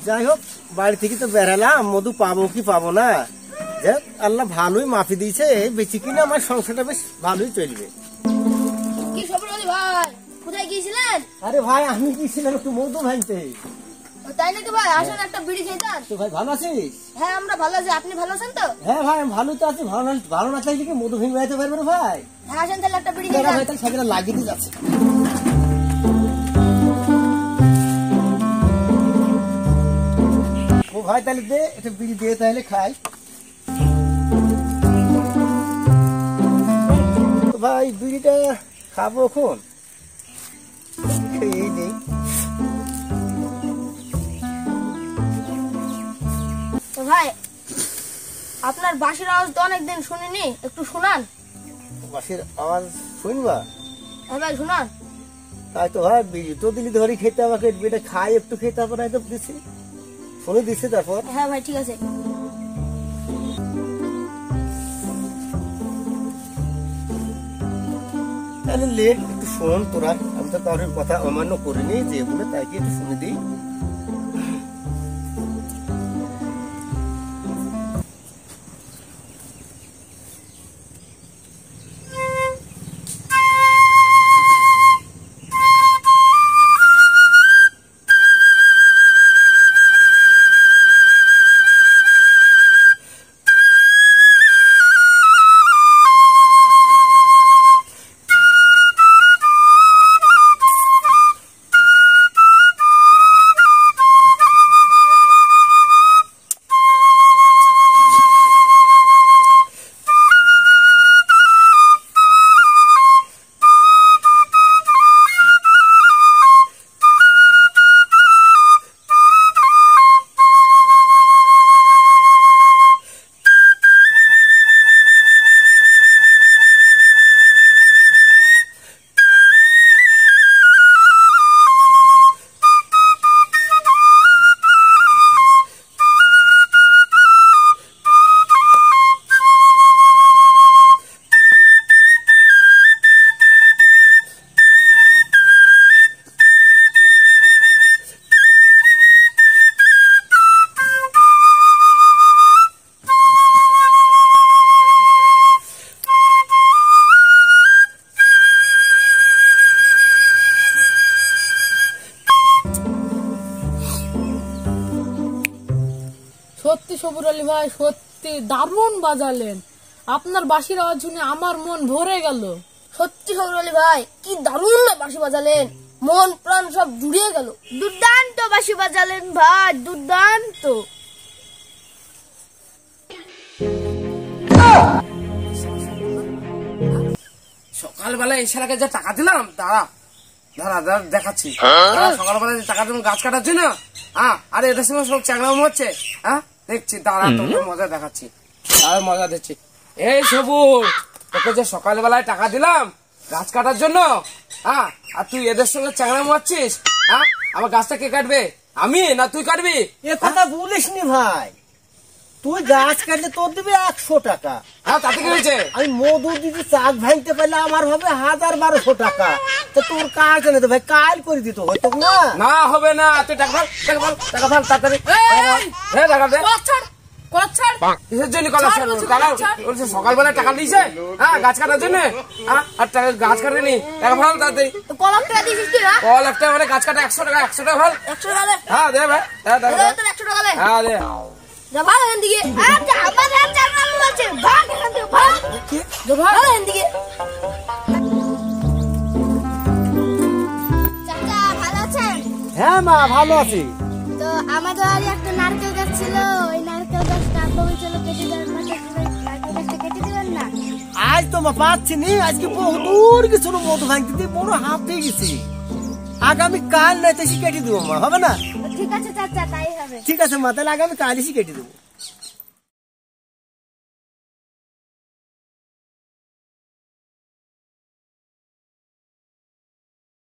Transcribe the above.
যাই হোক বাড়ি থেকে তো বেরালাম, মধু পাবো কি পাবো না, যাক আল্লাহ ভালোই মাফি দিয়েছে, বেশি কিনা আমার সংসারটা বেশ ভালোই চলবে। কি খবর ভাই, কোথায় গিয়েছিলেন? আরে ভাই আমি গিয়েছিলাম একটু মধু ভাঙতে। তাই নাকি ভাই? আসেন একটা বিড়ি খেতাম। তো ভাই ভালো আছিস? হ্যাঁ আমরা ভালো আছি, আপনি ভালো আছেন তো? হ্যাঁ ভাই আমি ভালো তো আছি, ভালো না চাইলে কি মধু ভেঙে বেড়াতে পারবে না ভাই? হ্যাঁ আসেন তাহলে একটা বিড়ি ভাই খেতাম। তাহলে সাইকেল লাগিয়ে দিয়ে যাচ্ছে। ও ভাই তাহলে দে একটা বিড়ি দিয়ে তাহলে খাই। তো ভাই বিড়িটা খাবো এখন, খেয়েই নেই। তো ভাই আপনার বাঁশির আওয়াজ তো অনেকদিন শুনিনি, একটু শোনান। বাঁশির আওয়াজ শুনবা? হ্যাঁ ভাই শোনান। তাই তো ভাই বিড়ি তো দিলি ধরে খেতে, আমাকে বিড়িটা খাই একটু খেতে, তারপর একদম দিচ্ছি শুনে দিচ্ছি তারপর। হ্যাঁ ভাই ঠিক আছে। তাহলে লেট একটু শোন তোরা, আমি তো কারোর কথা অমান্য করিনি, যে বলে তাইকে একটু শুনে দিই। সত্যি সবুর আলী ভাই, সত্যি দারুণ বাজালেন। আপনার বাঁশির আওয়াজ শুনে আমার মন ভরে গেল। সত্যি সবুর আলী ভাই কি দারুণ না বাঁশি বাজালেন, মন প্রাণ সব জুড়িয়ে গেল। দুর্দান্ত বাঁশি বাজালেন ভাই, দুর্দান্ত। সকালবেলা এই শালাকে যা টাকা দিলাম, দাঁড়া দাঁড়া দাঁড়া দেখাচ্ছি। সকালবেলা যে টাকা দিলাম গাছ কাটার জন্য, আর এদের সঙ্গে সব চ্যাংড়াম হচ্ছে, দেখছি দাঁড়া তোকে মজা দেখাচ্ছি, আর মজা দিচ্ছি। এই সবুর, তোকে যে সকালবেলায় টাকা দিলাম গাছ কাটার জন্য, আর তুই এদের সঙ্গে চ্যাংড়াম হচ্ছিস। আমার গাছটা কে কাটবে, আমি না তুই কাটবি? এ কথা বলিস নি ভাই, তুই গাছ কাটলে তোর দিবি 100 টাকা। তাতে কি হয়েছে? আমি মধু দিদি চাক ভাঙতে পারলে আমার হবে 1000-1200 টাকা। তো তোর কাজ জানে তো ভাই, কাল করে দিত হয়তো না। না হবে না, তুই টাকা ফেল, টাকা ফেল, টাকা ফেল তাড়াতাড়ি। হ্যাঁ টাকা দে। কিসের জন্য কলা ছাড়? সকালবেলা টাকা দিয়েছে গাছ কাটার জন্য, আর টাকা গাছ কাটেনি, টাকা ফেল তাড়াতাড়ি। কল একটা দিয়েছিস তুই? কল একটা মানে গাছ কাটা 100 টাকা, 100 টাকা ফেল। 100 টাকা দে। হ্যাঁ দে ভাই, হ্যাঁ দে, 100 টাকা দে। হ্যাঁ দে। যা ভাগ এখান থেকে। আচ্ছা আমার আর চার নাম বলছে, ভাগ এখান থেকে, ভাগ। যা ভাগ এখান থেকে। চাচা ভালো আছেন? হ্যাঁ মা ভালো আছি। তো আমাদের বাড়ি একটা নারকেল গাছ ছিল, ওই নারকেল গাছটা বলেছিল কেটে দেবেন না, নারকেল গাছটা কেটে দিবেন না। আজ তো মা পাচ্ছি নি, আজকে বহু দূর গেছিল মধু ভাঙতে দিয়ে, বড় হাতে গেছি। আগামী কাল নাই তো কেটে দেবো মা, হবে না? ঠিক আছে চাচা, তাই হবে। ঠিক আছে মা, তাহলে আগামী কাল এসে কেটে দেবো।